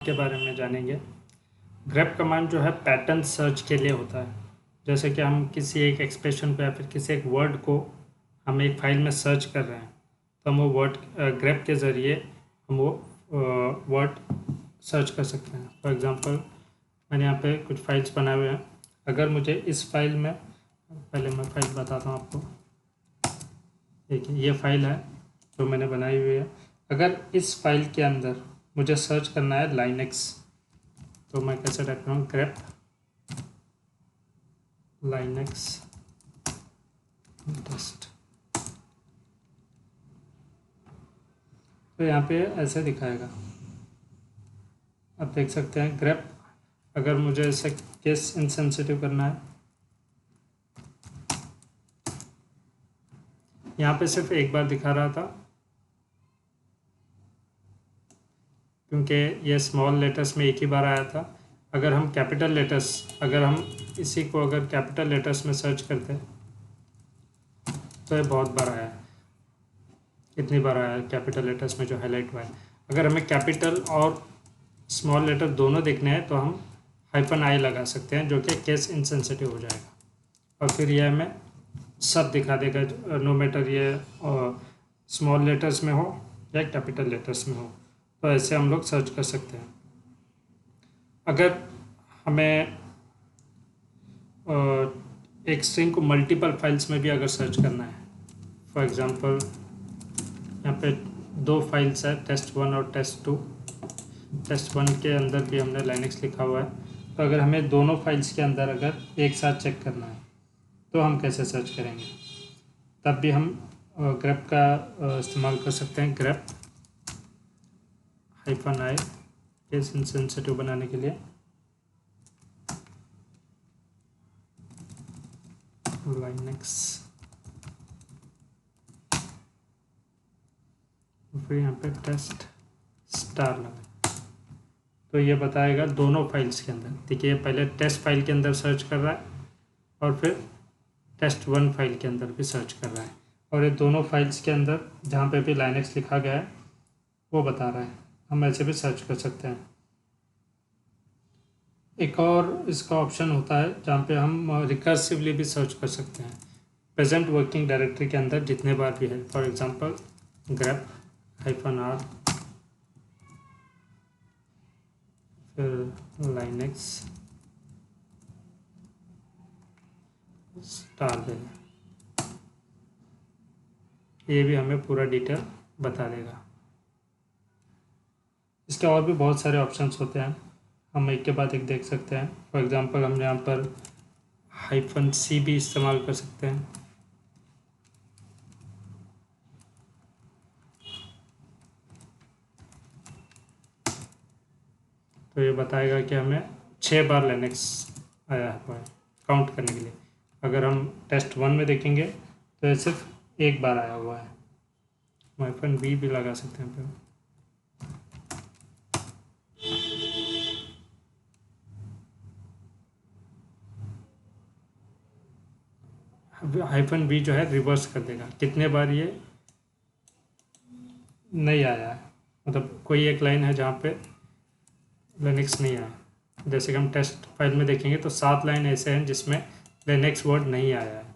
के बारे में जानेंगे। ग्रेप कमांड जो है पैटर्न सर्च के लिए होता है। जैसे कि हम किसी एक एक्सप्रेशन को या फिर किसी एक वर्ड को हम एक फाइल में सर्च कर रहे हैं, तो हम वो वर्ड ग्रेप के ज़रिए हम वो वर्ड सर्च कर सकते हैं। फॉर एग्ज़ाम्पल मैंने यहाँ पे कुछ फाइल्स बनाए हुए हैं। अगर मुझे इस फाइल में, पहले मैं फाइल बताता हूँ आपको। देखिए ये फाइल है जो मैंने बनाई हुई है। अगर इस फाइल के अंदर मुझे सर्च करना है लाइनेक्स, तो मैं कैसे टाइप करूँ, ग्रेप लाइनेक्स टेस्ट। तो यहाँ पे ऐसे दिखाएगा, आप देख सकते हैं ग्रेप। अगर मुझे ऐसे केस इनसेंसिटिव करना है, यहाँ पे सिर्फ एक बार दिखा रहा था क्योंकि ये स्मॉल लेटर्स में एक ही बार आया था। अगर हम कैपिटल लेटर्स, अगर हम इसी को अगर कैपिटल लेटर्स में सर्च करते हैं तो ये बहुत बार आया है। कितनी बार आया है कैपिटल लेटर्स में जो हाईलाइट हुआ है। अगर हमें कैपिटल और स्मॉल लेटर दोनों देखने हैं तो हम -i लगा सकते हैं, जो कि केस इनसेंसिटिव हो जाएगा, और फिर यह हमें सब दिखा देगा, नो मैटर ये स्मॉल लेटर्स में हो या कैपिटल लेटर्स में हो। तो ऐसे हम लोग सर्च कर सकते हैं। अगर हमें एक स्ट्रिंग को मल्टीपल फाइल्स में भी अगर सर्च करना है, फॉर एग्ज़ाम्पल यहाँ पे 2 फाइल्स है, test1 और test2। test1 के अंदर भी हमने लाइनेक्स लिखा हुआ है, तो अगर हमें दोनों फाइल्स के अंदर अगर एक साथ चेक करना है तो हम कैसे सर्च करेंगे। तब भी हम ग्रेप का इस्तेमाल कर सकते हैं, ग्रेप -i केस इनसेंसिटिव बनाने के लिए। लाइनेक्स, फिर यहाँ पे टेस्ट स्टार लगा, तो ये बताएगा दोनों फाइल्स के अंदर। देखिए पहले टेस्ट फाइल के अंदर सर्च कर रहा है और फिर test1 फाइल के अंदर भी सर्च कर रहा है, और ये दोनों फाइल्स के अंदर जहाँ पे भी लाइनेक्स लिखा गया है वो बता रहा है। हम ऐसे भी सर्च कर सकते हैं। एक और इसका ऑप्शन होता है जहाँ पे हम रिकर्सिवली भी सर्च कर सकते हैं, प्रेजेंट वर्किंग डायरेक्टरी के अंदर जितने बार भी है। फॉर एग्जांपल ग्रेप -r फिर लाइनेक्स स्टार देना, ये भी हमें पूरा डिटेल बता देगा। इसके और भी बहुत सारे ऑप्शंस होते हैं, हम एक के बाद एक देख सकते हैं। फॉर एग्जांपल हम यहाँ पर -c भी इस्तेमाल कर सकते हैं। तो ये बताएगा कि हमें 6 बार लाइनेक्स आया हुआ है काउंट करने के लिए। अगर हम test1 में देखेंगे तो ये सिर्फ एक बार आया हुआ है। -v भी लगा सकते हैं। -v जो है रिवर्स कर देगा कितने बार ये नहीं आया है, मतलब कोई एक लाइन है जहाँ पे लिनक्स नहीं आया। जैसे कि हम टेस्ट फाइल में देखेंगे तो 7 लाइन ऐसे हैं जिसमें लिनक्स वर्ड नहीं आया है।